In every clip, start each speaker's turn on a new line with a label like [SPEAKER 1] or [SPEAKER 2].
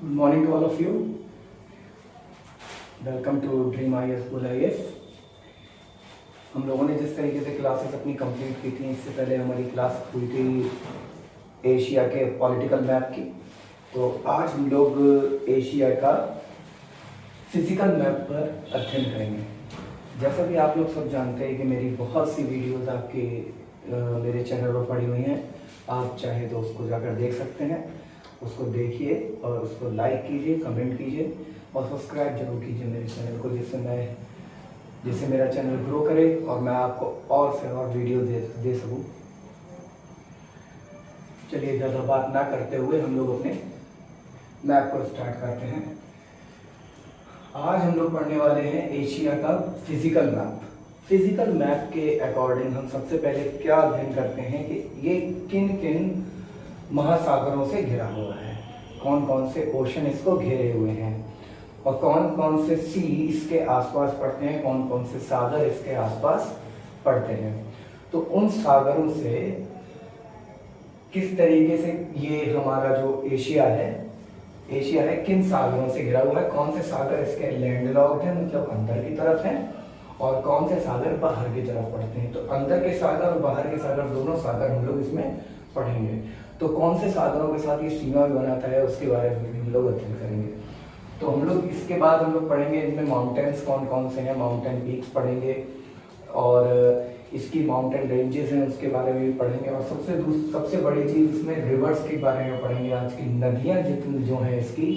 [SPEAKER 1] Good morning to all of you. Welcome to Dream I S school I S. हम लोगों ने जिस तरीके से क्लासेस अपनी कंप्लीट की थी, इससे पहले हमारी क्लास हुई थी एशिया के पॉलिटिकल मैप की। तो आज हम लोग एशिया का फिजिकल मैप पर अध्ययन करेंगे। जैसा कि आप लोग सब जानते हैं कि मेरी बहुत सी वीडियोस आपके मेरे चैनल पर पड़ी हुई हैं। आप चाहे तो उसको जाकर देख सकते हैं, उसको देखिए और उसको लाइक कीजिए, कमेंट कीजिए और सब्सक्राइब जरूर कीजिए मेरे चैनल को, जिससे मेरा चैनल ग्रो करे और मैं आपको और से और वीडियो दे सकूं। चलिए ज़्यादा बात ना करते हुए हम लोग अपने मैप को स्टार्ट करते हैं। आज हम लोग पढ़ने वाले हैं एशिया का फिजिकल मैप। फिजिकल मैप के अकॉर्डिंग हम सबसे पहले क्या अध्ययन करते हैं कि ये किन किन महासागरों से घिरा हुआ है, कौन कौन से ओशन इसको घेरे हुए हैं और कौन कौन से सी इसके आसपास पड़ते हैं, कौन कौन से सागर इसके आसपास पड़ते हैं। तो उन सागरों से किस तरीके से ये हमारा जो एशिया है किन सागरों से घिरा हुआ है, कौन से सागर इसके लैंडलॉक्ड है मतलब अंदर की तरफ है और कौन से सागर बाहर की तरफ पड़ते हैं। तो अंदर के सागर और बाहर के सागर दोनों सागर हम लोग इसमें पढ़ेंगे। तो कौन से सागरों के साथ ये सीमा भी बनाता है उसके बारे में हम लोग अध्ययन करेंगे। तो हम लोग इसके बाद हम लोग पढ़ेंगे इनमें माउंटेन्स कौन कौन से हैं, माउंटेन पीक्स पढ़ेंगे और इसकी माउंटेन रेंजेस हैं उसके बारे में भी पढ़ेंगे और सबसे बड़ी चीज़ इसमें रिवर्स के बारे में पढ़ेंगे। आज की नदियाँ जितनी जो हैं इसकी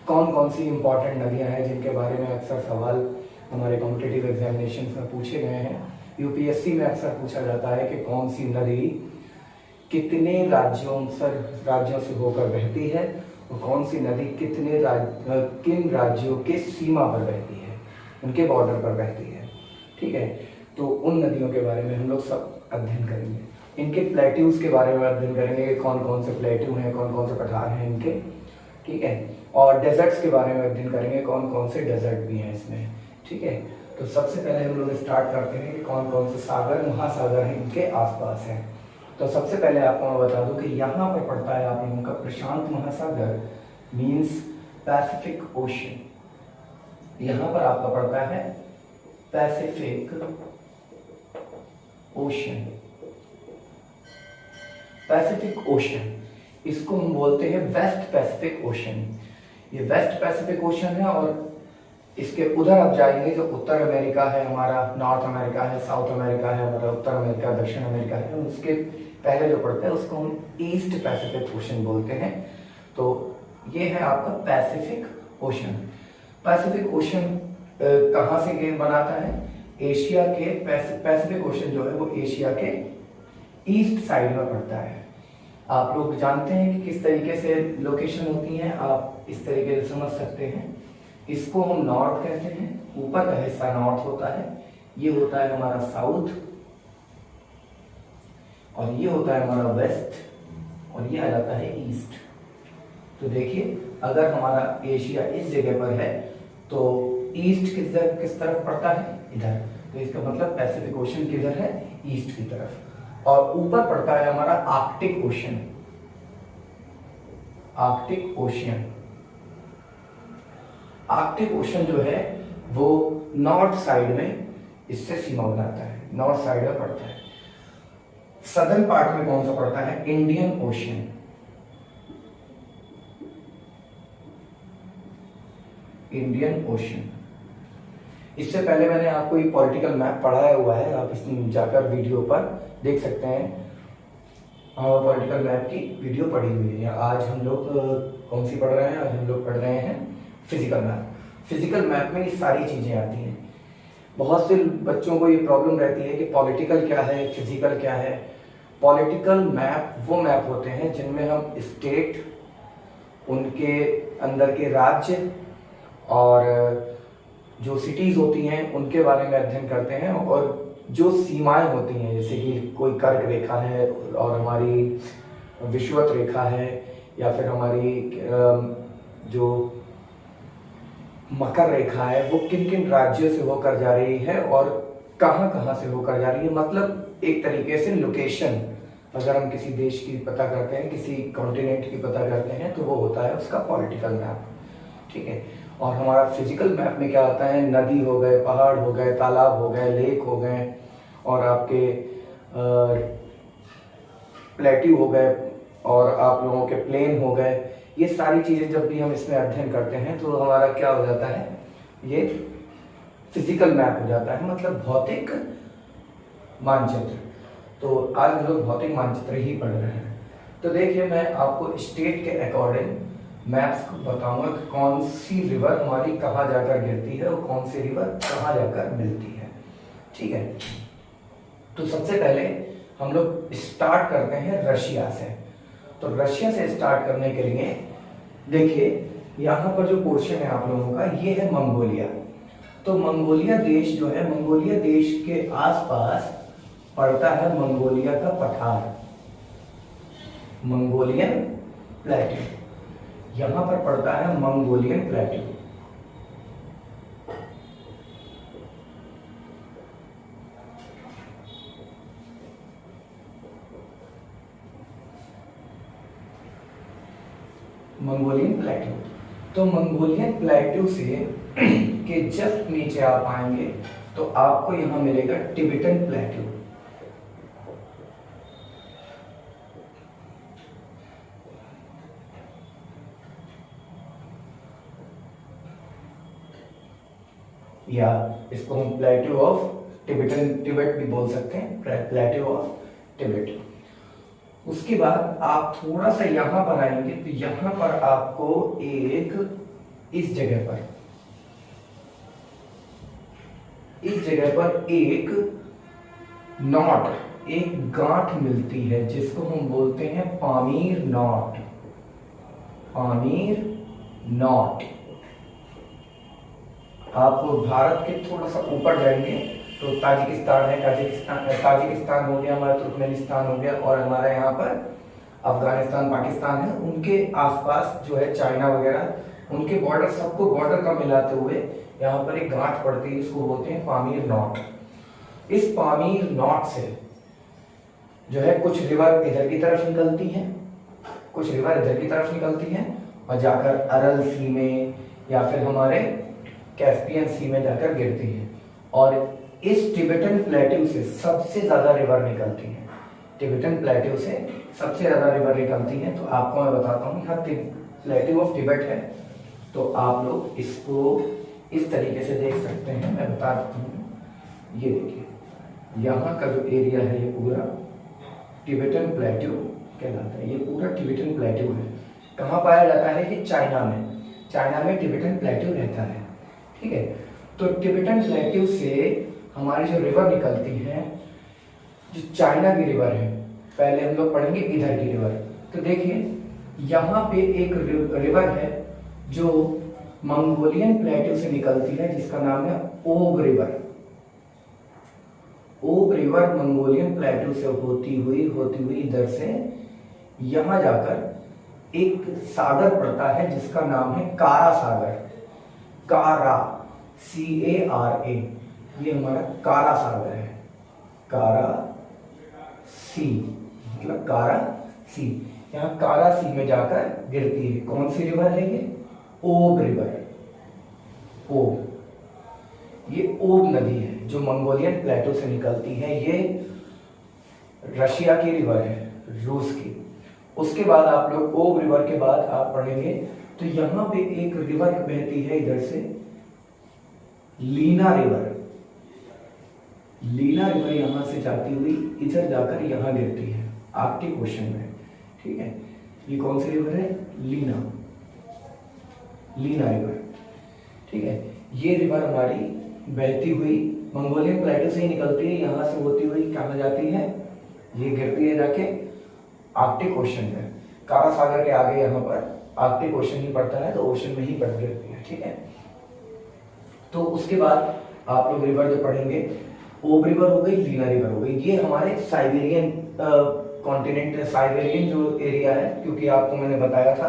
[SPEAKER 1] कौन कौन सी इंपॉर्टेंट नदियाँ हैं जिनके बारे में अक्सर सवाल हमारे कॉम्पिटिटिव एग्जामिनेशन में पूछे गए हैं। यूपीएससी में अक्सर पूछा जाता है कि कौन सी नदी कितने राज्यों से होकर बहती है और कौन सी नदी किन राज्यों के सीमा पर बहती है, उनके बॉर्डर पर बहती है। ठीक है, तो उन नदियों के बारे में हम लोग सब अध्ययन करेंगे। इनके प्लेट्यूज के बारे में अध्ययन करेंगे कि कौन कौन से प्लेट्यू हैं, कौन कौन से पठार हैं इनके। ठीक है, और डेजर्ट्स के बारे में अध्ययन करेंगे, कौन कौन से डेजर्ट भी हैं इसमें। ठीक है, तो सबसे पहले हम लोग स्टार्ट करते हैं कि कौन कौन से सागर महासागर हैं इनके आसपास हैं। तो सबसे पहले आपको मैं बता दूं कि यहाँ पर पड़ता है आप लोगों का प्रशांत महासागर मीन्स पैसिफिक ओशन। यहाँ पर आपका पड़ता है पैसिफिक ओशन। पैसिफिक ओशन इसको हम बोलते हैं वेस्ट पैसिफिक ओशन। ये वेस्ट पैसिफिक ओशन है और इसके उधर आप जाएंगे जो उत्तर अमेरिका है हमारा, नॉर्थ अमेरिका है, साउथ अमेरिका है हमारा, उत्तर अमेरिका, दक्षिण अमेरिका है, उसके पहले जो पड़ता है उसको हम ईस्ट पैसिफिक ओशन बोलते हैं। तो ये है आपका पैसिफिक ओशन। पैसिफिक ओशन कहाँ से गेम बनाता है? एशिया के पैसिफिक ओशन जो है वो एशिया के ईस्ट साइड में पड़ता है। आप लोग जानते हैं कि किस तरीके से लोकेशन होती है, आप इस तरीके से समझ सकते हैं। इसको हम नॉर्थ कहते हैं, ऊपर का हिस्सा नॉर्थ होता है, ये होता है हमारा साउथ और ये होता है हमारा वेस्ट और ये आ जाता है ईस्ट। तो देखिए अगर हमारा एशिया इस जगह पर है तो ईस्ट किस तरफ पड़ता है? इधर। तो इसका मतलब पैसिफिक ओशन किधर है? ईस्ट की तरफ। और ऊपर पड़ता है हमारा Arctic ocean. Arctic ocean Arctic ocean जो है वो नॉर्थ साइड में इससे सीमा बनाता है, नॉर्थ साइड में पड़ता है। सदर्न पार्ट में कौन सा पड़ता है? Indian ocean. Indian ocean. इससे पहले मैंने आपको ये पॉलिटिकल मैप पढ़ाया हुआ है, आप इसमें जाकर वीडियो पर देख सकते हैं। पॉलिटिकल मैप की वीडियो पढ़ी हुई है। आज हम लोग कौन सी पढ़ रहे हैं? आज हम लोग पढ़ रहे हैं फिजिकल मैप। फिजिकल मैप में ये सारी चीजें आती हैं। बहुत से बच्चों को ये प्रॉब्लम रहती है कि पॉलिटिकल क्या है, फिजिकल क्या है। पॉलिटिकल मैप वो मैप होते हैं जिनमें हम स्टेट, उनके अंदर के राज्य और जो सिटीज होती हैं उनके बारे में अध्ययन करते हैं और जो सीमाएं होती हैं जैसे कि कोई कर्क रेखा है और हमारी विषुवत रेखा है या फिर हमारी जो मकर रेखा है वो किन किन राज्यों से होकर जा रही है और कहां कहां से होकर जा रही है, मतलब एक तरीके से लोकेशन अगर हम किसी देश की पता करते हैं, किसी कॉन्टिनेंट की पता करते हैं, तो वो होता है उसका पॉलिटिकल मैप। ठीक है। और हमारा फिजिकल मैप में क्या आता है, नदी हो गए, पहाड़ हो गए, तालाब हो गए, लेक हो गए, और आपके प्लेट्यू हो गए, और आप लोगों के प्लेन हो गए। ये सारी चीजें जब भी हम इसमें अध्ययन करते हैं तो हमारा क्या हो जाता है, ये फिजिकल मैप हो जाता है, मतलब भौतिक मानचित्र। तो आज हम लोग भौतिक मानचित्र ही पढ़ रहे हैं। तो देखिए, मैं आपको स्टेट के अकॉर्डिंग मैप्स को बताऊंगा कि कौन सी रिवर हमारी कहाँ जाकर गिरती है और कौन सी रिवर कहाँ जाकर मिलती है। ठीक है। तो सबसे पहले हम लोग स्टार्ट करते हैं रशिया से। तो रशिया से स्टार्ट करने के लिए देखिए, यहाँ पर जो पोर्शन है आप लोगों का, ये है मंगोलिया। तो मंगोलिया देश जो है, मंगोलिया देश के आसपास पड़ता है मंगोलिया का पठार, मंगोलियन प्लेट्यू। यहां पर पड़ता है मंगोलियन प्लेट्यू। Mongolian plateau. तो मंगोलियन प्लेट्यू से के जस्ट नीचे आप आएंगे तो आपको यहां मिलेगा टिबेटन प्लेट्यू। या इसको हम प्लेट्यू ऑफ टिबेटन, टिबेट भी बोल सकते हैं, प्लेट्यू ऑफ टिबेट। उसके बाद आप थोड़ा सा यहां पर आएंगे तो यहां पर आपको एक इस जगह पर एक नॉट, एक गांठ मिलती है जिसको हम बोलते हैं पामीर नॉट। पामीर नॉट। आप भारत के थोड़ा सा ऊपर जाएंगे तो ताजिकिस्तान है, ताजिकिस्तान हो गया, हमारा तुर्कमेनिस्तान हो गया, और हमारा यहाँ पर अफगानिस्तान, पाकिस्तान है। उनके आसपास जो है चाइना वगैरह, उनके बॉर्डर, सबको बॉर्डर का मिलाते हुए यहाँ पर एक गांठ पड़ती है, इसको बोलते हैं पामीर नॉट। इस पामीर नॉट से जो है कुछ रिवर इधर की तरफ निकलती हैं, कुछ रिवर इधर की तरफ निकलती हैं और जाकर अरल सी में या फिर हमारे कैस्पियन सी में जाकर गिरती है। और इस टिबेटन प्लेट्यू से सबसे ज्यादा रिवर निकलती हैं, टिबेटन प्लेट्यू से सबसे ज्यादा रिवर निकलती हैं। तो आपको मैं बताता हूँ, यहाँ प्लेट्यू ऑफ टिबेट है, तो आप लोग इसको इस तरीके से देख सकते हैं। मैं बता देता हूँ, ये देखिए, यहाँ का जो एरिया है ये पूरा टिबेटन प्लेट्यू कहलाता है। ये पूरा टिबेटन प्लेट्यू है। कहाँ पाया जाता है कि चाइना में, चाइना में टिबेटन प्लेट्यू रहता है। ठीक है। तो टिबेटन प्लेट्यू से हमारी जो रिवर निकलती है, जो चाइना की रिवर है, पहले हम लोग पढ़ेंगे इधर की रिवर। तो देखिए, यहाँ पे एक रिवर है जो मंगोलियन प्लेट्यू से निकलती है, जिसका नाम है ओब रिवर। ओब रिवर मंगोलियन प्लेट्यू से होती हुई इधर से यहां जाकर एक सागर पड़ता है जिसका नाम है कारा सागर। कारा, CARA, ये हमारा कारा सागर है। कारा सी मतलब कारा सी, यहाँ कारा सी में जाकर गिरती है। कौन सी रिवर है ये? ओब रिवर। ओब, ये ओब नदी है जो मंगोलियन प्लेटो से निकलती है। ये रशिया की रिवर है, रूस की। उसके बाद आप लोग ओब रिवर के बाद आप पढ़ेंगे तो यहाँ पे एक रिवर बहती है इधर से, लीना रिवर। लीना रिवर यहां से जाती हुई इधर जाकर यहां गिरती है आर्कटिक ओशन में। ठीक है, ये कौन सी रिवर है? लीना, लीना रिवर। ठीक है, ये रिवर हमारी बहती हुई मंगोलियन प्लेटो से ही निकलती है, यहां से होती हुई कहां जाती है? ये गिरती है जाके आर्कटिक ओशन में। कारा सागर के आगे यहाँ पर आर्कटिक ओशन ही पड़ता है, तो ओशन में ही पड़ गिरती है। ठीक है, तो उसके बाद आप लोग रिवर जो पढ़ेंगे, ओब रिवर हो गई, लीना रिवर हो गई। ये हमारे साइबेरियन कॉन्टिनेंट, साइबेरियन जो एरिया है, क्योंकि आपको मैंने बताया था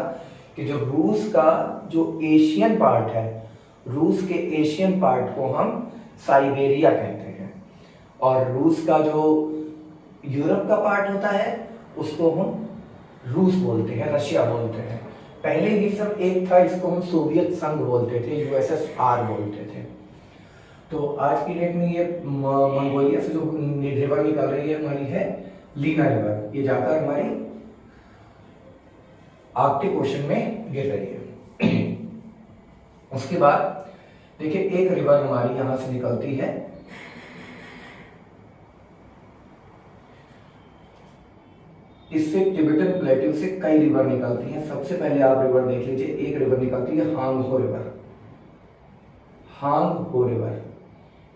[SPEAKER 1] कि जो रूस का जो एशियन पार्ट है, रूस के एशियन पार्ट को हम साइबेरिया कहते हैं, और रूस का जो यूरोप का पार्ट होता है उसको हम रूस बोलते हैं, रशिया बोलते हैं। पहले ये सब एक था, इसको हम सोवियत संघ बोलते थे, यूएसएसआर बोलते थे। तो आज की डेट में ये मंगोलिया से जो रिवर निकल रही है हमारी है लीना रिवर, ये जाकर हमारी आर्कटिक ओशन में गिर रही है। उसके बाद देखिए एक रिवर हमारी यहां से निकलती है, इससे तिब्बतन प्लेट्यू से कई रिवर निकलती हैं। सबसे पहले आप रिवर देख लीजिए, एक रिवर निकलती है हांगहो रिवर। हांगहो रिवर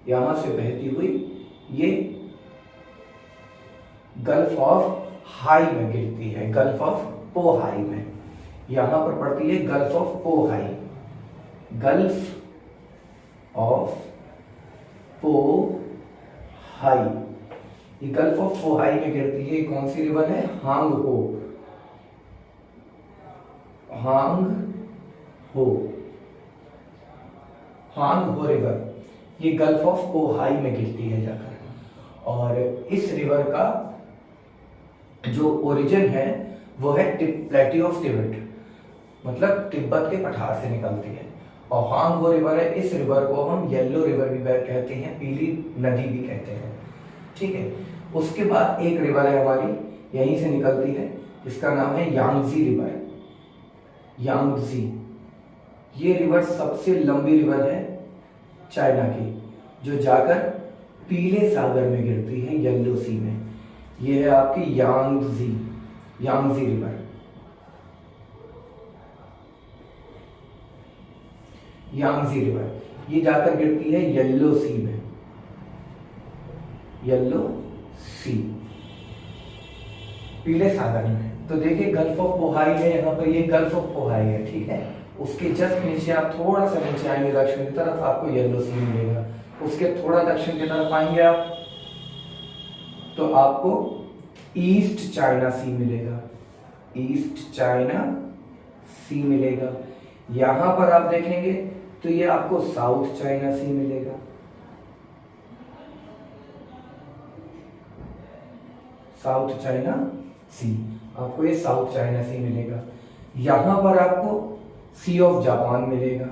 [SPEAKER 1] यहां से बहती हुई ये गल्फ ऑफ हाई में गिरती है, गल्फ ऑफ पोहाई में। यहां पर पड़ती है गल्फ ऑफ पोहाई, गल्फ ऑफ पोहाई। ये गल्फ ऑफ पोहाई में गिरती है। कौन सी रिवर है? हांगहो, हांगहो, हांगहो रिवर। ये गल्फ ऑफ पोहाई में गिरती है जाकर। और इस रिवर का जो ओरिजिन है वो है प्लेट्यू ऑफ तिब्बत, मतलब तिब्बत के पठार से निकलती है। और हांगहो रिवर है, इस रिवर को हम येलो रिवर भी कहते हैं, पीली नदी भी कहते हैं। ठीक है। उसके बाद एक रिवर है हमारी यहीं से निकलती है, जिसका नाम है यांगजी रिवर। यांगजी, ये रिवर सबसे लंबी रिवर है चाइना की, जो जाकर पीले सागर में गिरती है, येलो सी में। ये है आपकी Yangtze, Yangtze river. Yangtze river ये जाकर गिरती है येलो सी में, येलो सी, पीले सागर में। तो देखिए गल्फ ऑफ पोहाई है यहाँ पर, ये गल्फ ऑफ पोहाई है। ठीक है। उसके जस्ट नीचे आप थोड़ा सा नीचे आएंगे दक्षिण की तरफ, आपको येलो सी मिलेगा। उसके थोड़ा दक्षिण की तरफ आएंगे आप तो आपको ईस्ट चाइना सी मिलेगा, ईस्ट चाइना सी मिलेगा। यहां पर आप देखेंगे तो ये आपको साउथ चाइना सी मिलेगा, साउथ चाइना सी, आपको ये साउथ चाइना सी मिलेगा। यहां पर आपको सी ऑफ जापान मिलेगा,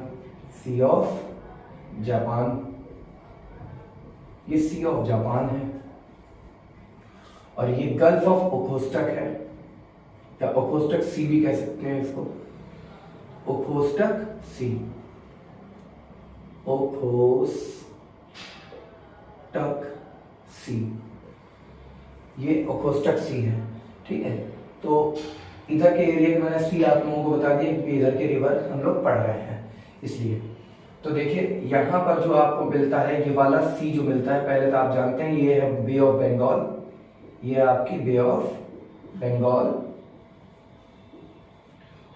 [SPEAKER 1] सी ऑफ जापान, ये सी ऑफ जापान है। और ये गल्फ ऑफ ओखोस्टक है, या ओखोस्टक सी भी कह सकते हैं इसको, ओखोस्टक सी, ओखोस्टक सी, ये ओखोस्टक सी है। ठीक है। तो इधर के एरिया के मैंने सी आप लोगों को बता दिया कि इधर के रिवर हम लोग पढ़ रहे हैं इसलिए। तो देखिए यहां पर जो आपको मिलता है ये वाला सी जो मिलता है, पहले तो आप जानते हैं ये है बे ऑफ बंगाल, ये आपकी बे ऑफ बंगाल।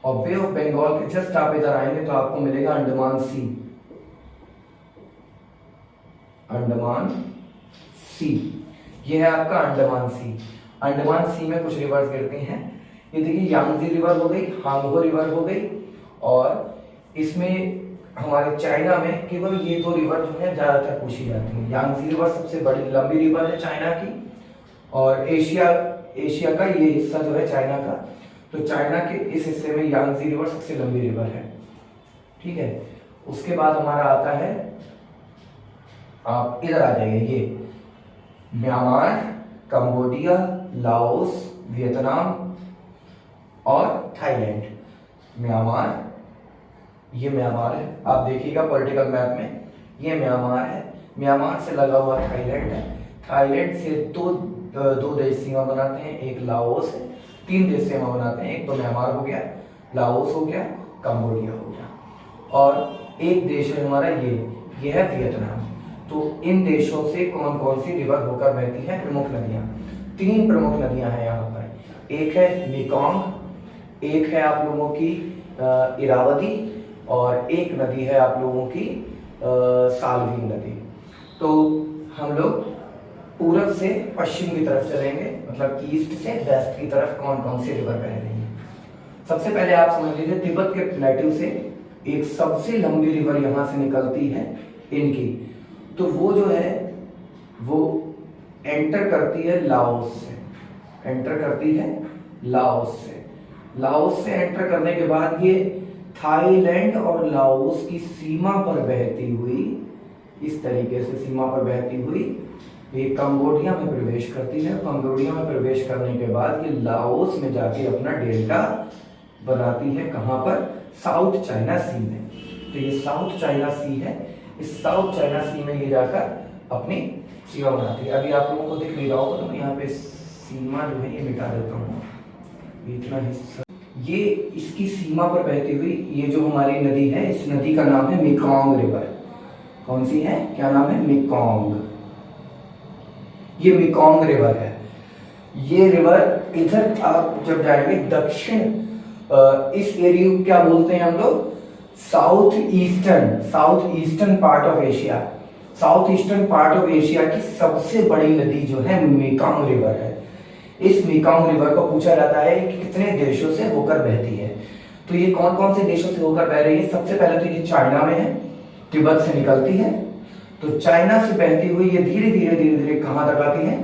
[SPEAKER 1] और बे ऑफ बंगाल के जस्ट आप इधर आएंगे तो आपको मिलेगा अंडमान सी, अंडमान सी, ये है आपका अंडमान सी। अंडमान सी में कुछ रिवर्स गिरती हैं। ये देखिए यांगजी रिवर हो गई, हांगहो रिवर हो गई, और इसमें हमारे चाइना में केवल ये दो रिवर जो है ज्यादातर पूछी जाती है। यांगजी रिवर सबसे बड़ी लंबी रिवर है चाइना की, और एशिया का ये हिस्सा जो है चाइना का, तो चाइना के इस हिस्से में यांगजी रिवर सबसे लंबी रिवर है। ठीक है। उसके बाद हमारा आता है, आप इधर आ जाइए, ये म्यांमार, कंबोडिया, लाओस, वियतनाम और थाईलैंड। म्यांमार, ये म्यांमार है, आप देखिएगा पॉलिटिकल मैप में ये म्यांमार है। म्यांमार से लगा हुआ थाईलैंड है। थाईलैंड से दो देश सीमा बनाते हैं, एक लाओस है। 3 देश सीमा बनाते हैं, एक तो म्यांमार हो गया, लाओस हो गया, कंबोडिया हो गया, और एक देश है हमारा ये है वियतनाम। तो इन देशों से कौन कौन सी रिवर होकर बहती है? प्रमुख नदियां, 3 प्रमुख नदियां हैं यहाँ पर। एक है मेकोंग, एक है आप लोगों की इरावदी, और एक नदी है आप लोगों की साल्वी नदी। तो हम लोग पूरब से पश्चिम की तरफ चलेंगे, मतलब ईस्ट से वेस्ट की तरफ कौन कौन सी रिवर बह रही है। सबसे पहले आप समझ लीजिए तिब्बत के प्लेट्यू से एक सबसे लंबी रिवर यहां से निकलती है इनकी, तो वो जो है वो एंटर करती है लाओस से, एंटर करती है लाओस से। लाओस से एंटर करने के बाद ये थाईलैंड और लाओस की सीमा पर बहती हुई, इस तरीके से सीमा पर बहती हुई ये कंबोडिया में प्रवेश करती है। कंबोडिया में प्रवेश करने के बाद ये लाओस में जाके अपना डेल्टा बनाती है। कहां पर? साउथ चाइना सी में। तो ये साउथ चाइना सी है, इस साउथ चाइना सी में ये जाकर अपनी सीमा बनाती है। अभी आप लोगों को दिख नहीं रहा होगा तो मैं यहाँ पे सीमा जो है ये मिटा देता हूँ, इतना हिस्सा। ये इसकी सीमा पर बहती हुई ये जो हमारी नदी है, इस नदी का नाम है मेकॉन्ग रिवर। कौन सी है? क्या नाम है? मेकॉन्ग। ये मेकॉन्ग रिवर है। ये रिवर इधर आप जब जाएंगे दक्षिण, इस एरिया को क्या बोलते हैं हम लोग? South eastern part of Asia. South eastern part of Asia की सबसे बड़ी नदी जो है मेकॉन्ग रिवर है। इस मेकॉन्ग रिवर को पूछा जाता है कि कितने देशों से होकर बहती है। तो ये कौन कौन से देशों से होकर बह रही है? सबसे पहले तो ये चाइना में है, तिब्बत से निकलती है। तो चाइना से बहती हुई ये धीरे धीरे कहां तक आती है?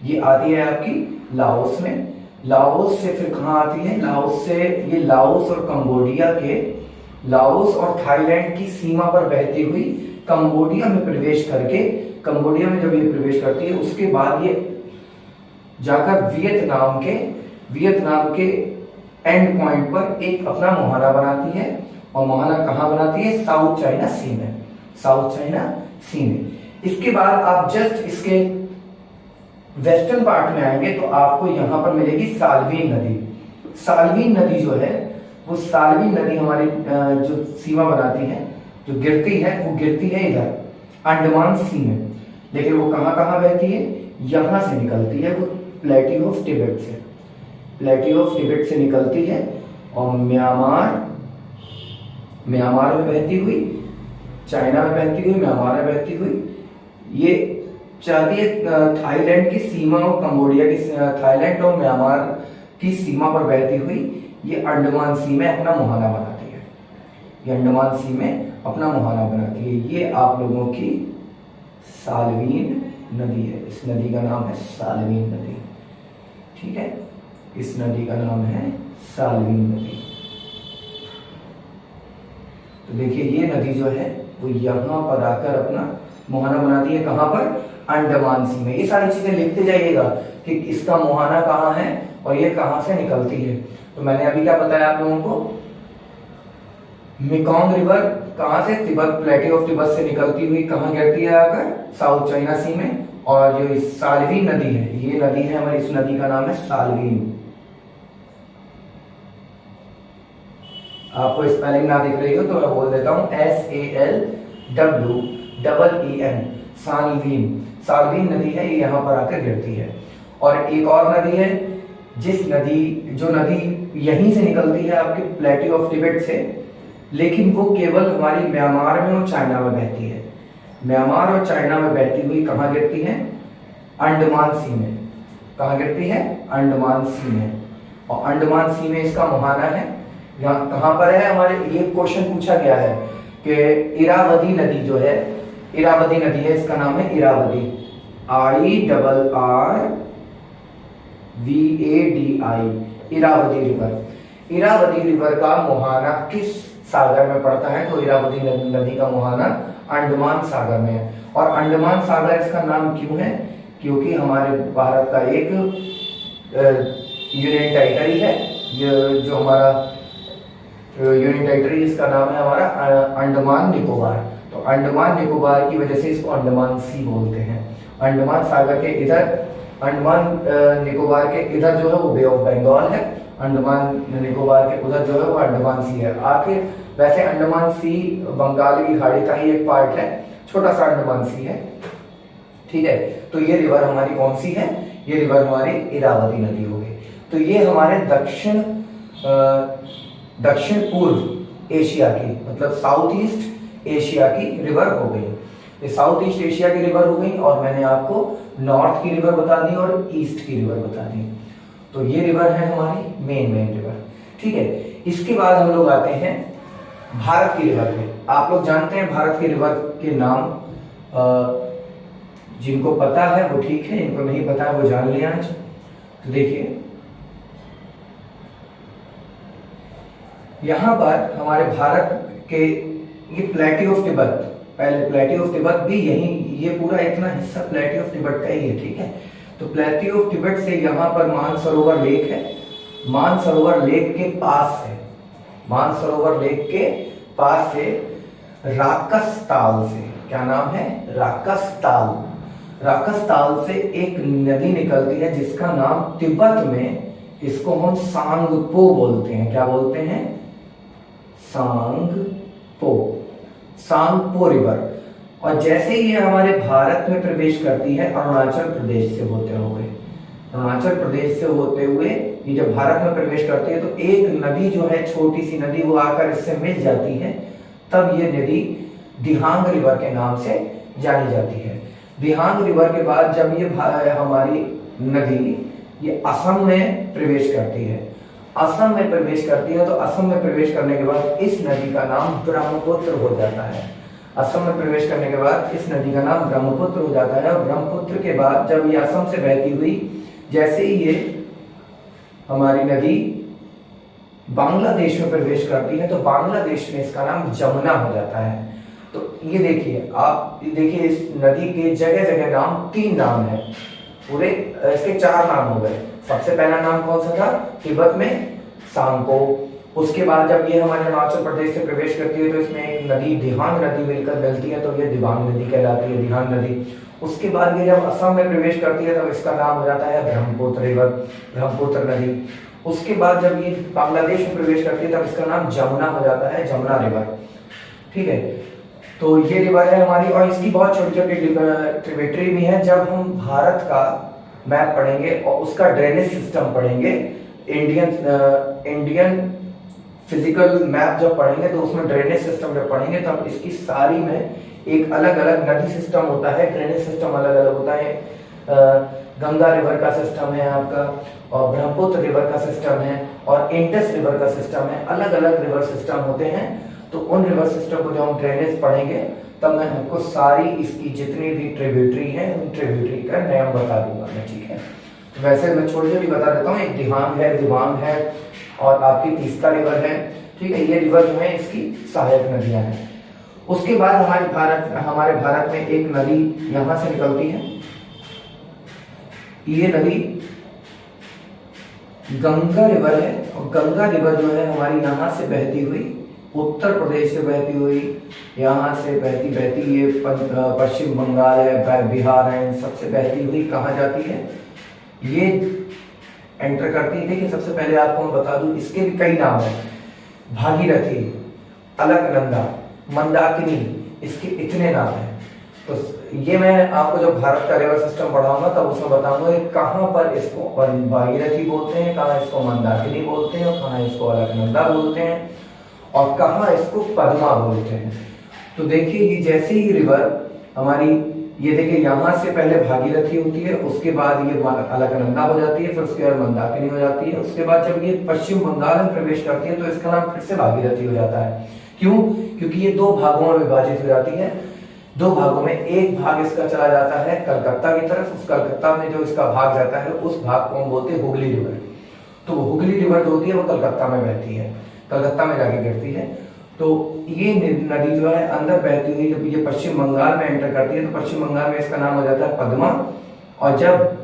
[SPEAKER 1] ये आती है आपकी लाओस में। लाओस से फिर कहां आती है? लाओस से ये लाओस और कंबोडिया के, लाओस और थाईलैंड की सीमा पर बहती हुई कंबोडिया में प्रवेश करके, कंबोडिया में जब ये प्रवेश करती है उसके बाद ये जाकर वियतनाम के एंड पॉइंट पर एक अपना मुहाना बनाती है। और मुहाना कहां बनाती है? साउथ चाइना सी में। साउथ चाइना सी में। इसके बाद आप जस्ट इसके वेस्टर्न पार्ट में आएंगे तो आपको यहां पर मिलेगी साल्वीन नदी। साल्वीन नदी जो है वो साल्वीन नदी हमारी जो सीमा बनाती है, जो गिरती है, वो गिरती है इधर अंडमान सी में। लेकिन वो कहां कहां बहती है? यहां से निकलती है वो प्लेट्यू ऑफ तिब्बत से। प्लेट्यू ऑफ तिब्बत से निकलती है और म्यांमार में बहती हुई, चाइना में बहती हुई, म्यांमार में बहती हुई, ये चाहती है थाईलैंड की सीमा और कंबोडिया की, थाईलैंड और म्यांमार की सीमा पर बहती हुई ये अंडमान सी में अपना मुहाना बनाती है। ये अंडमान सी में अपना मुहाना बनाती है। ये आप लोगों की साल्वीन नदी है। इस नदी का नाम है साल्वीन नदी। ठीक है, इस नदी का नाम है साल्वीन नदी। तो देखिए ये नदी जो है वो यहां पर आकर अपना मुहाना बनाती है। कहां पर? अंडमान सी में। ये सारी चीजें लिखते जाइएगा कि इसका मुहाना कहां है और ये कहां से निकलती है। तो मैंने अभी क्या बताया आप लोगों को? मेकॉन्ग रिवर कहां से? तिब्बत, प्लेट्यू ऑफ तिब्बत से निकलती हुई कहां गिरती है? आकर साउथ चाइना सी में। और जो साल्वीन नदी है, ये नदी है हमारी, इस नदी का नाम है साल्वीन। आपको स्पेलिंग ना दिख रही हो तो मैं बोल देता हूं SALWEEN, साल्वीन। साल्वीन नदी है, ये यहां पर आकर गिरती है। और एक और नदी है जो नदी यहीं से निकलती है आपके प्लेट्यू ऑफ तिब्बत से, लेकिन वो केवल हमारी म्यांमार में और चाइना में बहती है। म्यांमार और चाइना में बहती हुई कहां गिरती है? अंडमान सी में। कहां गिरती है? अंडमान सी में। और अंडमान सी में इसका मुहाना है। यहाँ कहां पर है? हमारे ये क्वेश्चन पूछा गया है कि इरावदी नदी जो है, इरावदी नदी है, इसका नाम है Irrawaddy. IRRVADI, Irrawaddy river. Irrawaddy river का मुहाना किस सागर में पड़ता है? तो इरावदी नदी का मुहाना अंडमान सागर में है। और अंडमान सागर इसका नाम क्यों है? क्योंकि हमारे भारत का एक यूनियन टेरिटरी है, ये जो हमारा यूनियन टेरिटरी, इसका नाम है हमारा अंडमान निकोबार। तो अंडमान निकोबार की वजह से इसको अंडमान सी बोलते हैं। अंडमान सागर के इधर, अंडमान निकोबार के इधर जो है वो बे ऑफ बंगाल है, अंडमान निकोबार के उधर जो है वो अंडमान सी है। आखिर वैसे अंडमान सी बंगाल की खाड़ी का ही एक पार्ट है, छोटा सा अंडमान सी है। ठीक है, तो ये रिवर हमारी कौन सी है? ये रिवर हमारी इरावदी नदी हो गई। तो ये हमारे दक्षिण पूर्व एशिया की, मतलब साउथ ईस्ट एशिया की रिवर हो गई। ये साउथ ईस्ट एशिया की रिवर हो गई और मैंने आपको नॉर्थ की रिवर बता दी और ईस्ट की रिवर बता दी। तो ये रिवर है हमारी मेन रिवर। ठीक है, इसके बाद हम लोग आते हैं भारत की रिवर पे। आप लोग जानते हैं भारत की रिवर के नाम, जिनको पता है वो ठीक है, इनको नहीं पता है वो जान लिया आज। तो देखिए यहां पर हमारे भारत के ये प्लेट्यू ऑफ तिब्बत, पहले प्लेट्यू ऑफ तिब्बत भी यही, ये पूरा इतना हिस्सा प्लेट्यू ऑफ तिब्बत का ही है, ठीक है। तो प्लेट्यू ऑफ तिब्बत से यहाँ पर मानसरोवर लेक है, मानसरोवर लेक के पास है, मानसरोवर लेक के पास से राकस ताल से, क्या नाम है, राकस ताल, राकस ताल से एक नदी निकलती है जिसका नाम तिब्बत में, इसको हम सांगपो बोलते हैं, क्या बोलते हैं, सांगपो, सांगपो रिवर। और जैसे ही ये हमारे भारत में प्रवेश करती है अरुणाचल प्रदेश से होते हुए, अरुणाचल प्रदेश से होते हुए ये जब भारत में प्रवेश करती है तो एक नदी जो है, छोटी सी नदी, वो आकर इससे मिल जाती है, तब ये नदी दिहांग रिवर के नाम से जानी जाती है। दिहांग रिवर के बाद जब ये हमारी नदी ये असम में प्रवेश करती है, असम में प्रवेश करती है, तो असम में प्रवेश करने के बाद इस नदी का नाम ब्रह्मपुत्र हो जाता है। असम में प्रवेश करने के बाद इस नदी का नाम ब्रह्मपुत्र हो जाता है। और ब्रह्मपुत्र के बाद जब ये असम से बहती हुई, जैसे ही ये हमारी नदी बांग्लादेश में प्रवेश करती है, तो बांग्लादेश में इसका नाम जमुना हो जाता है। तो ये देखिए, आप देखिए इस नदी के जगह जगह नाम, 3 नाम है, पूरे इसके 4 नाम हो गए। सबसे पहला नाम कौन सा था, तिब्बत में सांगपो। उसके बाद जब ये हमारे अरुणाचल प्रदेश से प्रवेश करती है तो इसमें एक नदी दिहांग नदी मिलकर मिलती है, तो ये दिबांग नदी कहलाती है, दिहांग नदी। उसके बाद ये जब असम में प्रवेश करती है तब इसका नाम हो जाता है ब्रह्मपुत्र रिवर, ब्रह्मपुत्र नदी। उसके बाद जब ये बांग्लादेश में प्रवेश करती है तब इसका नाम जमुना हो जाता है, जमुना रिवर, ठीक है। तो ये रिवर है हमारी, और इसकी बहुत छोटी छोटी ट्रिब्यूटरी भी है। जब हम भारत का मैप पढ़ेंगे और उसका ड्रेनेज सिस्टम पढ़ेंगे, इंडियन फिजिकल मैप जब पढ़ेंगे तो उसमें ड्रेनेज सिस्टम जब पढ़ेंगे तब इसकी सारी में एक अलग अलग नदी सिस्टम होता है, ड्रेनेज सिस्टम अलग अलग होता है। गंगा रिवर का सिस्टम है आपका, और ब्रह्मपुत्र रिवर का सिस्टम है, और इंडस रिवर का सिस्टम है, अलग अलग रिवर सिस्टम होते हैं। तो उन रिवर सिस्टम को जब हम ड्रेनेज पढ़ेंगे तब मैं हमको सारी इसकी जितनी भी ट्रिब्यूटरी है उन ट्रिब्यूटरी का नाम बता दूंगा मैं, ठीक है। तो वैसे मैं छोटी छोटी बता देता हूँ, एक दिहांग है, दिबांग है, और आपकी तीस्ता रिवर है, ठीक है। ये रिवर जो है इसकी सहायक नदियां हैं। उसके बाद हमारे भारत में एक नदी यहां से निकलती है, ये नदी गंगा रिवर है। और गंगा रिवर जो है हमारी यहाँ से बहती हुई, उत्तर प्रदेश से बहती हुई, यहाँ से बहती बहती ये पश्चिम बंगाल है, बिहार है, इन सबसे बहती हुई कहाँ जाती है, ये एंटर करती है। देखिए सबसे पहले आपको मैं बता दूं, इसके भी कई नाम है, भागीरथी, अलकनंदा, मंदाकिनी, इसके इतने नाम हैं। तो ये मैं आपको जब भारत का रिवर सिस्टम पढ़ाऊंगा तब उसमें बताऊंगा कि कहाँ पर इसको भागीरथी बोलते हैं, कहाँ इसको मंदाकिनी बोलते हैं, और कहाँ इसको अलकनंदा बोलते हैं, और कहाँ इसको पद्मा बोलते हैं। तो देखिए ये जैसे ही रिवर हमारी, ये देखिए यहाँ से पहले भागीरथी होती है, उसके बाद ये अलकनंदा हो जाती है, फिर उसके बाद मंदाकिनी हो जाती है। उसके बाद जब ये पश्चिम बंगाल में प्रवेश करती है तो इसका नाम फिर से भागीरथी हो जाता है। क्यों? क्योंकि ये 2 भागों में विभाजित हो जाती है। 2 भागों में, एक भाग इसका चला जाता है कलकत्ता की तरफ, उस कलकत्ता में जो इसका भाग जाता है उस भाग को हम बोलते हैं हुगली रिवर। तो वो हुगली रिवर जो होती है वो कलकत्ता में बहती है, कलकत्ता में जाके गिरती है। तो ये नदी जो है अंदर बहती हुई जब ये पश्चिम बंगाल में एंटर करती है तो पश्चिम बंगाल में इसका नाम हो जाता है पद्मा। और जब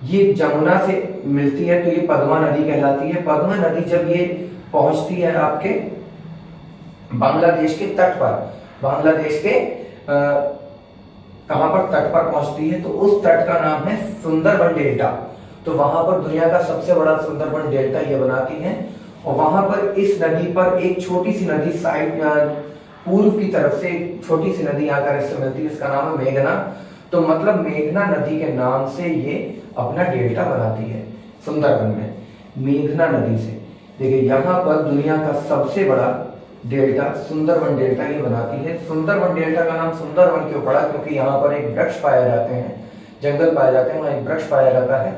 [SPEAKER 1] ये जमुना से मिलती है तो ये पद्मा नदी कहलाती है। पद्मा नदी जब ये पहुंचती है आपके बांग्लादेश के तट पर, बांग्लादेश के कहां पर, तट पर पहुंचती है, तो उस तट का नाम है सुंदरबन डेल्टा। तो वहां पर दुनिया का सबसे बड़ा सुंदरबन डेल्टा ये बनाती है। और वहां पर इस नदी पर एक छोटी सी नदी साइड पूर्व की तरफ से एक छोटी सी नदी आकर इससे मिलती है, इसका नाम है मेघना। तो मतलब मेघना नदी के नाम से ये अपना डेल्टा बनाती है सुंदरबन में, मेघना नदी से। देखिए यहाँ पर दुनिया का सबसे बड़ा डेल्टा सुंदरबन डेल्टा ये बनाती है। सुंदरबन डेल्टा का नाम सुंदरबन क्यों पड़ा? क्योंकि यहाँ पर एक वृक्ष पाए जाते हैं, जंगल पाए जाते हैं, वहाँ एक वृक्ष पाया जाता है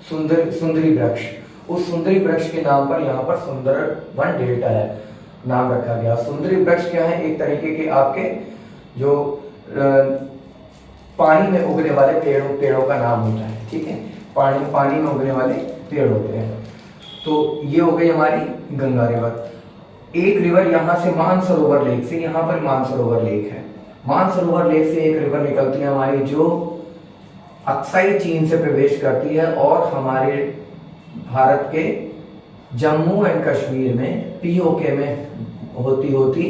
[SPEAKER 1] सुंदरी वृक्ष। उस सुंदरी वृक्ष के नाम पर यहाँ पर सुंदरबन डेल्टा है नाम रखा गया। सुंदरी वृक्ष क्या है? एक तरीके के आपके जो पानी में उगने वाले पेड़ों का नाम होता है, ठीक है, पानी में उगने वाले पेड़ होते हैं। तो ये हो गई हमारी गंगा रिवर। एक रिवर यहाँ से मानसरोवर लेक से, यहाँ पर मानसरोवर लेक है, मानसरोवर लेक से एक रिवर निकलती है हमारी जो अक्साई चीन से प्रवेश करती है और हमारे भारत के जम्मू एंड कश्मीर में पीओके में होती होती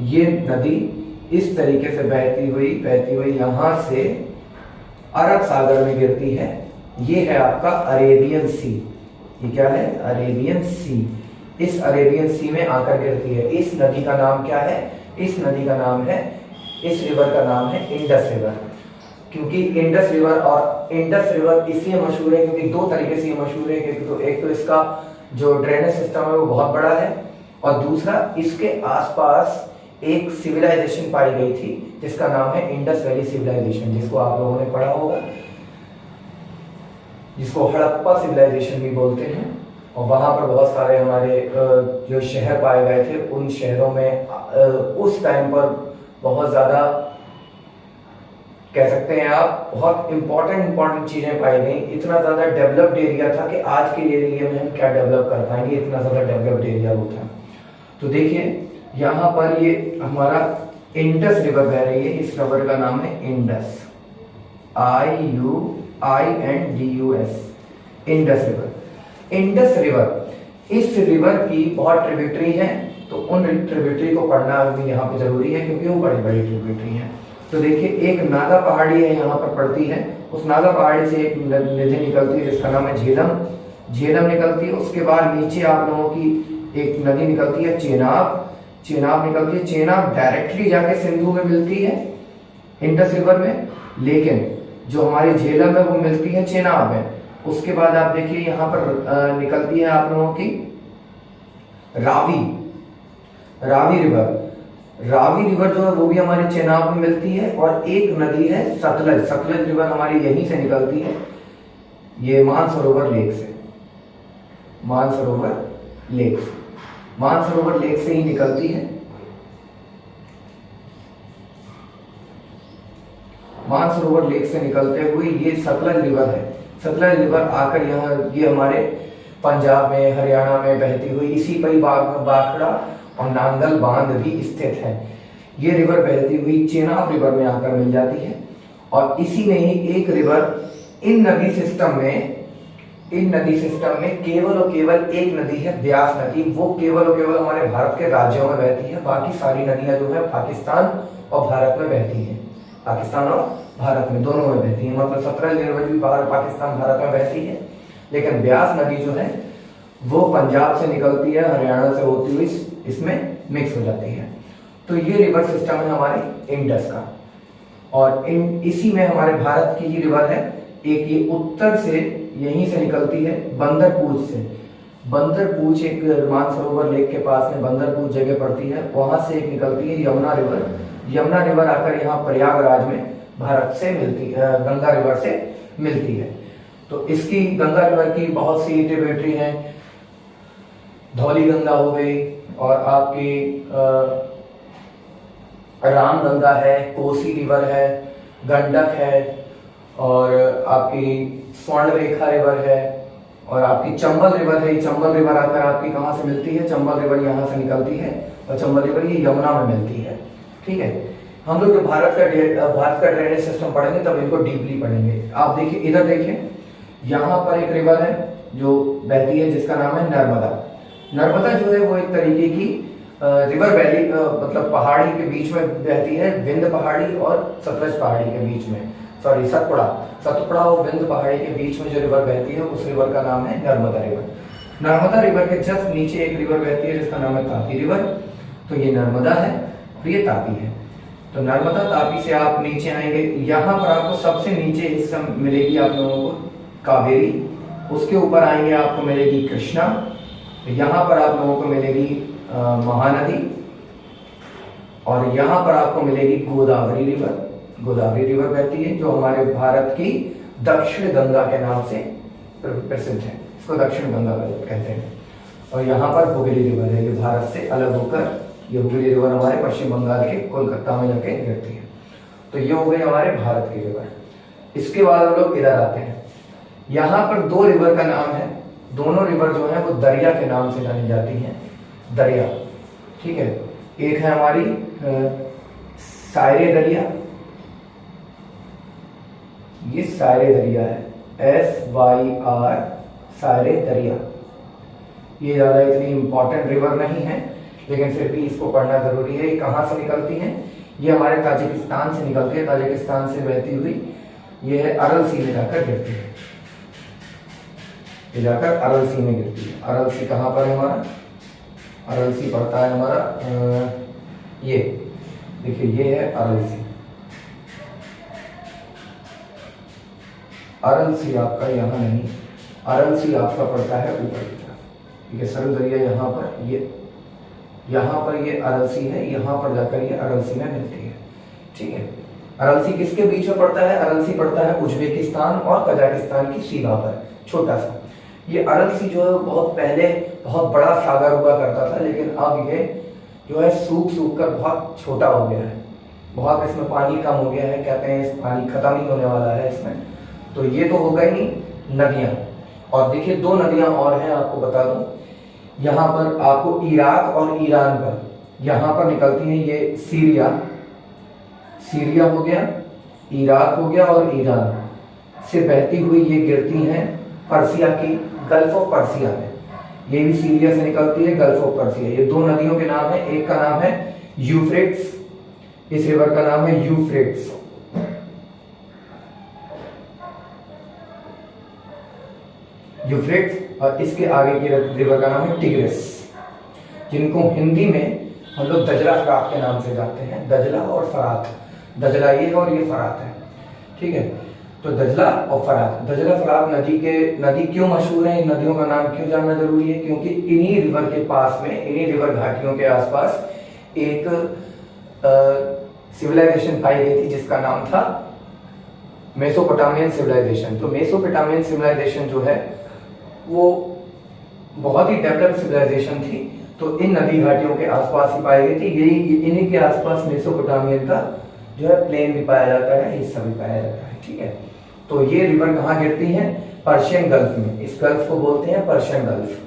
[SPEAKER 1] ये नदी इस तरीके से बहती हुई यहाँ से अरब सागर में गिरती है। ये है आपका अरेबियन सी। ये क्या है? अरेबियन सी। इस अरेबियन सी में आकर गिरती है। इस नदी का नाम क्या है? इस नदी का नाम है, इस रिवर का नाम है इंडस रिवर। क्योंकि इंडस रिवर, और इंडस रिवर इसलिए मशहूर है क्योंकि दो तरीके से मशहूर है। एक तो इसका जो ड्रेनेज सिस्टम है वो बहुत बड़ा है, और दूसरा इसके आसपास एक सिविलाइजेशन पाई गई थी जिसका नाम है इंडस वैली सिविलाइजेशन, जिसको आप लोगों ने पढ़ा होगा, जिसको हड़प्पा सिविलाइजेशन भी बोलते हैं। और वहां पर बहुत सारे हमारे जो शहर पाए गए थे, उन शहरों में उस टाइम पर बहुत ज्यादा, कह सकते हैं आप, बहुत इंपॉर्टेंट चीजें पाई गई। इतना ज्यादा डेवलप्ड एरिया था कि आज के एरिया में हम क्या डेवलप कर पाएंगे, इतना ज्यादा डेवलप्ड एरिया वो था। तो देखिए यहाँ पर ये हमारा इंडस रिवर बह रही है। इस रिवर का नाम है Indus, IUINDUS, Indus river. Indus river, इस रिवर की बहुत ट्रिब्यूटरी है, तो उन ट्रिब्यूटरी को पढ़ना भी यहाँ पे जरूरी है क्योंकि वो बड़ी बड़ी ट्रिब्यूटरी है। तो देखिए एक नागा पहाड़ी है यहाँ पर पड़ती है, उस नागा पहाड़ी से एक नदी निकलती है जिसका नाम है झेलम। झेलम निकलती है, उसके बाद नीचे आप लोगों की एक नदी निकलती है चेनाब। चेनाब निकलती है, चेनाब डायरेक्टली जाके सिंधु में मिलती है इंडस रिवर में, लेकिन जो हमारी झेलम है वो मिलती है चेनाब में। उसके बाद आप देखिए यहाँ पर निकलती है आप लोगों की रावी रिवर। रावी रिवर जो है वो भी हमारे चेनाब में मिलती है, और एक नदी है सतलज। सतलज रिवर हमारी यहीं से निकलती है, ये मानसरोवर लेक से, मानसरोवर लेक से ही निकलती है। मानसरोवर लेक से निकलते हुए ये सतलज रिवर है। सतलज रिवर आकर यहाँ, ये हमारे पंजाब में, हरियाणा में बहती हुई, इसी पर ही बाखड़ा और नांगल बांध भी स्थित है। ये रिवर बहती हुई चेनाब रिवर में आकर मिल जाती है, और इसी में ही एक रिवर, इन नदी सिस्टम में केवल और केवल एक नदी है, ब्यास नदी। वो केवल और केवल हमारे भारत के राज्यों में बहती है, बाकी सारी नदियां जो है पाकिस्तान और भारत में बहती हैं। पाकिस्तान और भारत में दोनों में बहती है, मतलब सतलज रिवर भी पाकिस्तान भारत में बहती है, लेकिन ब्यास नदी जो है वो पंजाब से निकलती है, हरियाणा से होती हुई इसमें मिक्स हो जाती है। तो ये रिवर सिस्टम है हमारे इंडस का, और इसी में हमारे भारत की ही रिवर है एक, ये उत्तर से यहीं से निकलती है बंदरपूछ से। बंदरपूछ एक मानसरोवर लेक के पास में बंदरपूछ जगह पड़ती है, वहां से एक निकलती है यमुना रिवर। यमुना रिवर आकर यहाँ प्रयागराज में भारत से मिलती है, गंगा रिवर से मिलती है। तो इसकी गंगा रिवर की बहुत सी ट्रिब्यूटरी हैं, धौली गंगा हो गई, और आपकी राम गंगा है, कोसी रिवर है, गंडक है, और आपकी स्वर्ण रेखा रिवर है, और आपकी चंबल रिवर है। चंबल रिवर आकर आपकी कहाँ से मिलती है? चंबल रिवर यहाँ से निकलती है, और चंबल रिवर ये यमुना में मिलती है। ठीक है, हम लोग जब भारत का ड्रेनेज सिस्टम पढ़ेंगे तब इनको डीपली पढ़ेंगे। आप देखिए, इधर देखिए, यहाँ पर एक रिवर है जो बहती है जिसका नाम है नर्मदा। नर्मदा जो है वो एक तरीके की रिवर वैली, मतलब पहाड़ी के बीच में बहती है, विंध्य पहाड़ी और सतलज पहाड़ी के बीच में, सॉरी सतपुड़ा और विंध्य पहाड़ी के बीच में जो रिवर बहती है उस रिवर का नाम है नर्मदा रिवर। नर्मदा रिवर के जस्ट नीचे एक रिवर बहती है जिसका नाम है तापी रिवर। तो ये नर्मदा है और ये तापी है। तो नर्मदा तापी से आप नीचे आएंगे, यहाँ पर आपको सबसे नीचे हिस्सा मिलेगी आप लोगों को कावेरी, उसके ऊपर आएंगे आपको मिलेगी कृष्णा, यहाँ पर आप लोगों को मिलेगी महानदी, और यहाँ पर आपको मिलेगी गोदावरी रिवर। गोदावरी रिवर बहती है जो हमारे भारत की दक्षिण गंगा के नाम से प्रसिद्ध है, इसको दक्षिण गंगा कहते हैं। और यहाँ पर हुगली रिवर है, ये भारत से अलग होकर ये हुगली रिवर हमारे पश्चिम बंगाल के कोलकाता में जाके गिरती है। तो ये हो गई हमारे भारत की रिवर। इसके बाद हम लोग इधर आते हैं, यहाँ पर दो रिवर का नाम है, दोनों रिवर जो है वो दरिया के नाम से जानी जाती हैं, दरिया। ठीक है, एक है हमारी सायरे दरिया, ये सायरे दरिया है, SYR सायरे दरिया। ये ज़्यादा इतनी इंपॉर्टेंट रिवर नहीं है, लेकिन फिर भी इसको पढ़ना जरूरी है। ये कहाँ से निकलती हैं? ये हमारे ताजिकिस्तान से निकलती है, ताजिकिस्तान से बहती हुई ये है अरल सी में जाकर गिरती है, ये जाकर अरल सी में गिरती है। अरल सी कहाँ पर है हमारा? अरल सी पड़ता है हमारा ये देखिए, ये है अरल सी। अरल सी आपका यहाँ नहीं, अरल सी आपका पड़ता है ऊपर की तरफ। ठीक है, सरल दरिया यहाँ पर, ये अरल सी है, यहाँ पर जाकर ये अरल सी में मिलती है। ठीक है, अरल सी किसके बीच में पड़ता है? अरल सी पड़ता है उज्बेकिस्तान और कजाकिस्तान की सीमा पर, छोटा सा। ये अरल सी जो है बहुत पहले बहुत बड़ा सागर हुआ करता था, लेकिन अब ये जो है सूख कर बहुत छोटा हो गया है, बहुत इसमें पानी कम हो गया है, कहते हैं इस पानी खत्म ही होने वाला है इसमें। तो ये तो हो गई नदियां। और देखिए दो नदियां और हैं, आपको बता दूं, यहाँ पर आपको इराक और ईरान पर, यहाँ पर निकलती है ये सीरिया हो गया, इराक हो गया, और ईरान से बहती हुई ये गिरती हैं पर्सिया की गल्फ ऑफ पर्सिया में। ये भी सीरिया से निकलती है, गल्फ ऑफ पर्सिया। ये दो नदियों के नाम है, एक का नाम है यूफ्रेट्स, इस रिवर का नाम है यूफ्रेट्स, और इसके आगे की रिवर का नाम है टिग्रिस, जिनको हिंदी में हम लोग दजला फरात के नाम से जानते हैं। दजला और फरात, दजला ये है और ये फरात है। ठीक है, तो दजला और फरात, दजला फरात नदी क्यों मशहूर है, इन नदियों का नाम क्यों जानना जरूरी है? क्योंकि इन्हीं रिवर के पास में, इन्हीं रिवर घाटियों के आसपास एक सिविलाइजेशन पाई गई थी जिसका नाम था मेसोपोटामियन सिविलाइजेशन। तो मेसोपोटामियन सिविलाइजेशन जो है वो बहुत ही डेवलप्ड सिविलाइजेशन थी, तो इन नदी घाटियों के आसपास ही पाई गई थी। यही इन्हीं के आसपास मेसोपोटामियन का जो है प्लेन भी पाया जाता है, हिस्सा भी पाया जाता है। ठीक है, तो ये रिवर कहाँ गिरती हैं? पर्शियन गल्फ में। इस गल्फ को बोलते हैं पर्शियन गल्फ,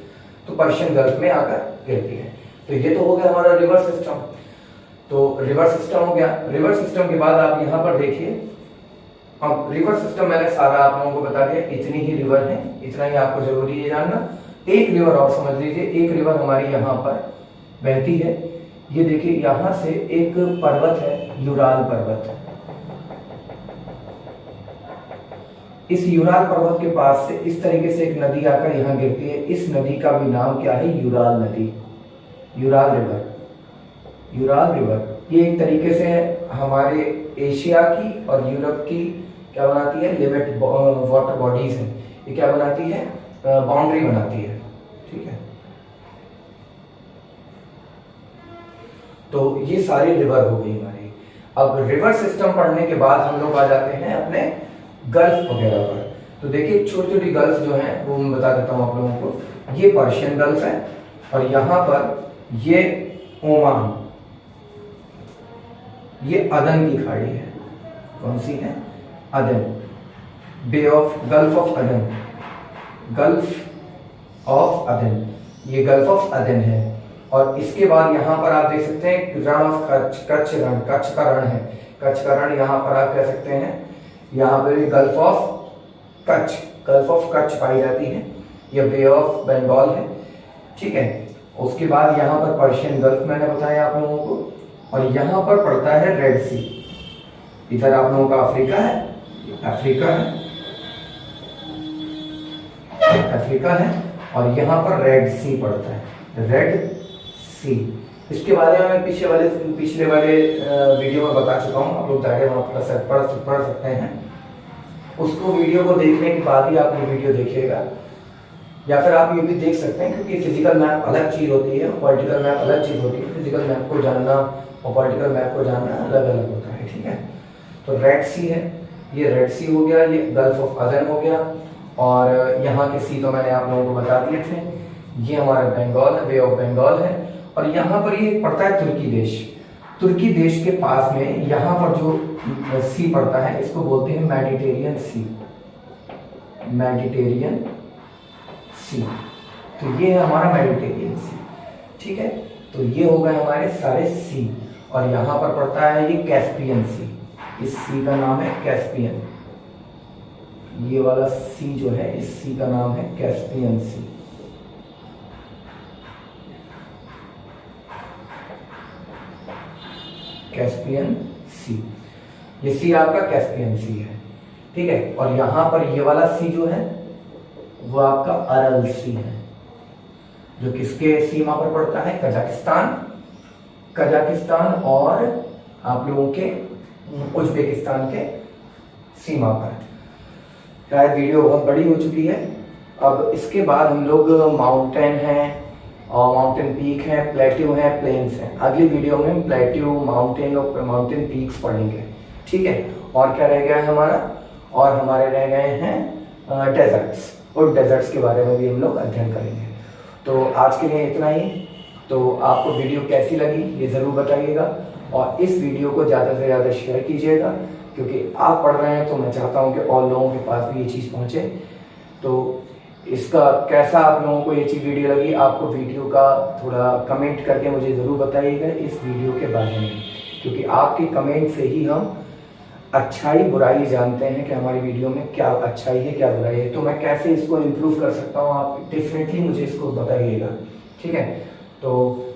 [SPEAKER 1] तो पर्शियन गल्फ में आकर गिरती है। तो ये तो हो गया हमारा रिवर सिस्टम। तो रिवर सिस्टम हो गया। रिवर सिस्टम के बाद आप यहाँ पर देखिए, अब रिवर सिस्टम मैंने सारा आप लोगों को बता दिया, इतनी ही रिवर है, इतना ही आपको जरूरी है जानना। एक रिवर और समझ लीजिए, एक रिवर हमारी यहाँ पर बहती है, ये देखिए यहाँ से एक पर्वत है, यूराल पर्वत। इस यूराल पर्वत के पास से इस तरीके से एक नदी आकर यहाँ गिरती है। इस नदी का भी नाम क्या है? यूराल नदी, यूराल रिवर। यूराल रिवर ये एक तरीके से हमारे एशिया की और यूरोप की क्या बनाती है? लिमिट वाटर बॉडीज है, ये क्या बनाती है? बाउंड्री बनाती है। ठीक है, तो ये सारी रिवर हो गई हमारी। अब रिवर सिस्टम पढ़ने के बाद हम लोग आ जाते हैं अपने गल्फ वगैरह पर। तो देखिए छोटी छोटी गल्फ जो हैं वो मैं बता देता हूं आप लोगों को। ये पर्शियन गल्फ है, और यहाँ पर ये ओमान, ये अदन की खाड़ी है। कौन सी है? Aden, bay of, Gulf of Aden, Gulf of Aden, ये गल्फ ऑफ अदन है। और इसके बाद यहाँ पर आप देख सकते हैं रण ऑफ कच्छ, कच्छ रण, कच्छ का रण है, कच्छ का रण यहाँ पर आप कह सकते हैं। यहाँ पर भी Gulf of Kutch, Gulf of Kutch पाई जाती है, यह बे ऑफ बंगाल है। ठीक है, उसके बाद यहाँ पर पर्शियन गल्फ मैंने बताया आप लोगों को, और यहाँ पर पड़ता है रेड सी। इधर आप लोगों का अफ्रीका है, अफ्रीका है, अफ्रीका है, और यहाँ पर रेड सी पड़ता है, रेड सी। इसके बारे में मैं पिछले वाले वीडियो में बता चुका हूँ, आप लोग जाके वहाँ पर पढ़ सकते हैं। उसको वीडियो को देखने के बाद ही आप ये वीडियो देखिएगा, या फिर आप ये भी देख सकते हैं, क्योंकि फिजिकल मैप अलग चीज होती है, पॉलिटिकल मैप अलग चीज होती है। फिजिकल मैप को जानना और पॉलिटिकल मैप को जानना अलग अलग होता है। ठीक है, तो रेड सी है, ये रेड सी हो गया, ये गल्फ ऑफ अदन हो गया, और यहाँ के सी तो मैंने आप लोगों को बता दिए थे। ये हमारा बंगाल है, बे ऑफ बंगाल है, और यहाँ पर ये पड़ता है तुर्की देश। तुर्की देश के पास में यहाँ पर जो सी पड़ता है, इसको बोलते हैं मेडिटेरियन सी, मेडिटेरियन सी। तो ये है हमारा मेडिटेरियन सी, ठीक है। तो ये हो गए हमारे सारे सी। और यहाँ पर पड़ता है ये कैस्पियन सी, इस सी का नाम है कैस्पियन। ये वाला सी जो है, इस सी का नाम है कैस्पियन सी। कैस्पियन सी, ये सी आपका कैस्पियन सी है, ठीक है। और यहां पर ये वाला सी जो है वो आपका अरल सी है, जो किसके सीमा पर पड़ता है, कजाकिस्तान और आप लोगों के उज्बेकिस्तान के सीमा पर। शायद वीडियो बहुत बड़ी हो चुकी है। अब इसके बाद हम लोग माउंटेन है और माउंटेन पीक है, प्लेट्यू है, प्लेन्स हैं। अगली वीडियो में हम प्लेट्यू, माउंटेन और माउंटेन पीक्स पढ़ेंगे, ठीक है। और क्या रह गया है हमारा, और हमारे रह गए हैं डेजर्ट्स, और डेजर्ट्स के बारे में भी हम लोग अध्ययन करेंगे। तो आज के लिए इतना ही। तो आपको वीडियो कैसी लगी ये ज़रूर बताइएगा, और इस वीडियो को ज़्यादा से ज़्यादा शेयर कीजिएगा, क्योंकि आप पढ़ रहे हैं तो मैं चाहता हूँ कि और लोगों के पास भी ये चीज़ पहुँचे। तो इसका कैसा आप लोगों को ये चीज़ वीडियो लगी, आपको वीडियो का थोड़ा कमेंट करके मुझे ज़रूर बताइएगा इस वीडियो के बारे में, क्योंकि आपके कमेंट से ही हम अच्छाई बुराई जानते हैं कि हमारी वीडियो में क्या अच्छाई है क्या बुराई है। तो मैं कैसे इसको इम्प्रूव कर सकता हूँ, आप डेफिनेटली मुझे इसको बताइएगा, ठीक है। तो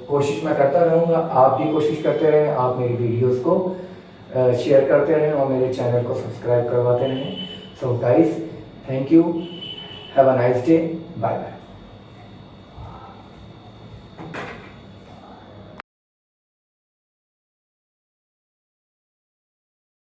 [SPEAKER 1] कोशिश मैं करता रहूँगा, आप भी कोशिश करते रहें, आप मेरी वीडियोस को शेयर करते रहें और मेरे चैनल को सब्सक्राइब करवाते रहें। So guys, thank you, have a nice day, bye bye.